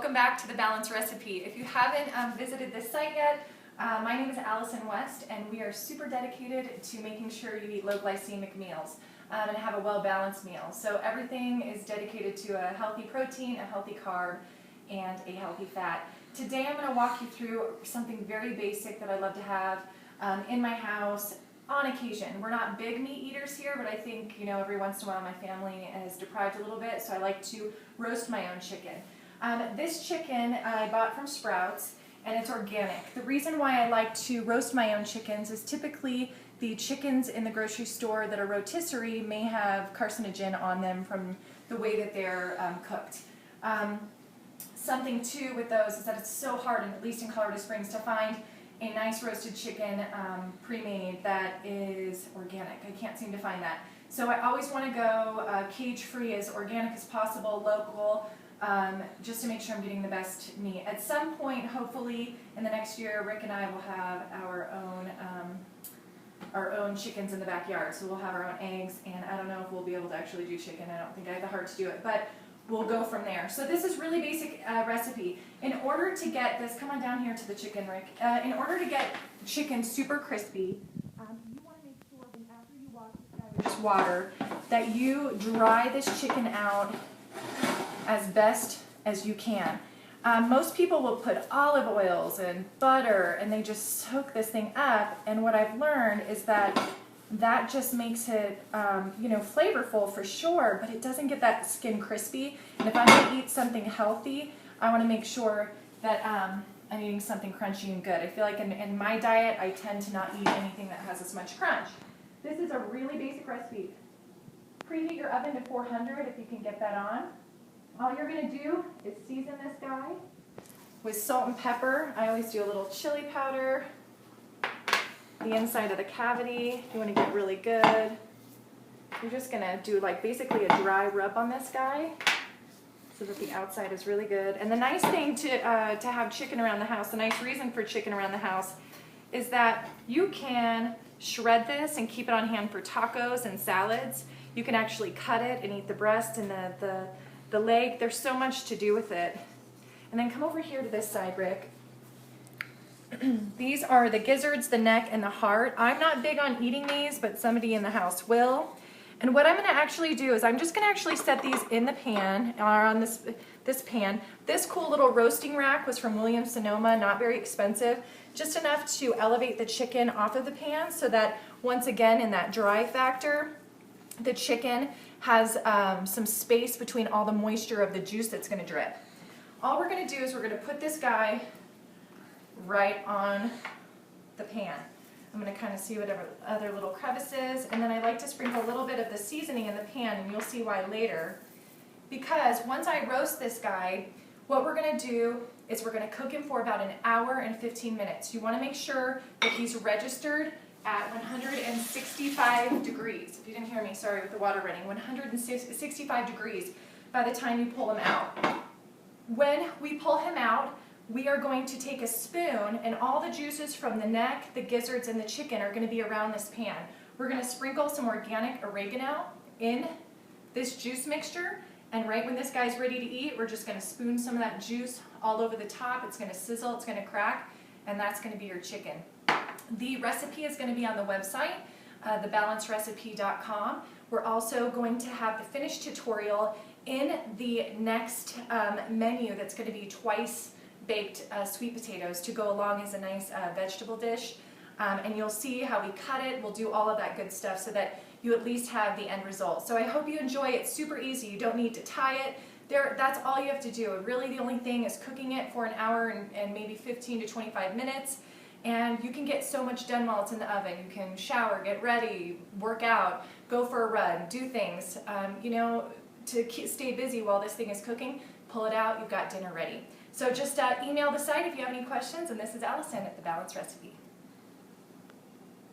welcome back to The Balanced Recipe. If you haven't visited this site yet, my name is Allison West, and we are super dedicated to making sure you eat low glycemic meals and have a well-balanced meal. So everything is dedicated to a healthy protein, a healthy carb, and a healthy fat. Today I'm going to walk you through something very basic that I love to have in my house on occasion. We're not big meat eaters here, but I think, every once in a while my family is deprived a little bit, so I like to roast my own chicken. This chicken I bought from Sprouts, and it's organic. The reason why I like to roast my own chickens is typically the chickens in the grocery store that are rotisserie may have carcinogen on them from the way that they're cooked. Something too with those is that it's so hard, at least in Colorado Springs, to find a nice roasted chicken pre-made that is organic. I can't seem to find that. So I always want to go cage-free, as organic as possible, local, just to make sure I'm getting the best meat. At some point, hopefully, in the next year, Rick and I will have our own chickens in the backyard. So we'll have our own eggs, and I don't know if we'll be able to actually do chicken. I don't think I have the heart to do it, but we'll go from there. So this is really basic recipe. In order to get this, come on down here to the chicken, Rick. In order to get chicken super crispy, you want to make sure that after you wash this guy with just water, that you dry this chicken out as best as you can. Most people will put olive oils and butter, and they just soak this thing up. And what I've learned is that just makes it, flavorful for sure, but it doesn't get that skin crispy. And if I'm going to eat something healthy, I want to make sure that I'm eating something crunchy and good. I feel like in my diet, I tend to not eat anything that has as much crunch. This is a really basic recipe. Preheat your oven to 400 if you can get that on. All you're going to do is season this guy with salt and pepper. I always do a little chili powder. The inside of the cavity, you want to get really good. You're just going to do basically a dry rub on this guy so that the outside is really good. And the nice thing to have chicken around the house, the nice reason for chicken around the house, is that you can shred this and keep it on hand for tacos and salads. You can actually cut it and eat the breast and the leg. There's so much to do with it. And then come over here to this side, Rick. These are the gizzards, the neck, and the heart. I'm not big on eating these, but somebody in the house will. And what I'm going to actually do is I'm just going to actually set these in the pan, or on this pan. This cool little roasting rack was from Williams-Sonoma, not very expensive. Just enough to elevate the chicken off of the pan so that, once again, in that dry factor, the chicken has some space between all the moisture of the juice that's going to drip. All we're going to do is we're going to put this guy right on the pan. I'm going to kind of see whatever other little crevices, and then I like to sprinkle a little bit of the seasoning in the pan, and you'll see why later. Because once I roast this guy, what we're going to do is we're going to cook him for about an hour and 15 minutes. You want to make sure that he's registered at 165 degrees. If you didn't hear me, sorry with the water running, 165 degrees by the time you pull him out. When we pull him out, we are going to take a spoon, and all the juices from the neck, the gizzards, and the chicken are going to be around this pan. We're going to sprinkle some organic oregano in this juice mixture, and right when this guy's ready to eat, we're just going to spoon some of that juice all over the top. It's going to sizzle, it's going to crack, and that's going to be your chicken. The recipe is going to be on the website, thebalancedrecipe.com. We're also going to have the finished tutorial in the next menu that's going to be twice baked sweet potatoes to go along as a nice vegetable dish. And you'll see how we cut it. We'll do all of that good stuff so that you at least have the end result. So I hope you enjoy it. Super easy. You don't need to tie it. That's all you have to do. Really the only thing is cooking it for an hour and maybe 15 to 25 minutes. And you can get so much done while it's in the oven. You can shower, get ready, work out, go for a run, do things. To stay busy while this thing is cooking, pull it out, you've got dinner ready. So just email the site if you have any questions, and this is Allison at The Balanced Recipe.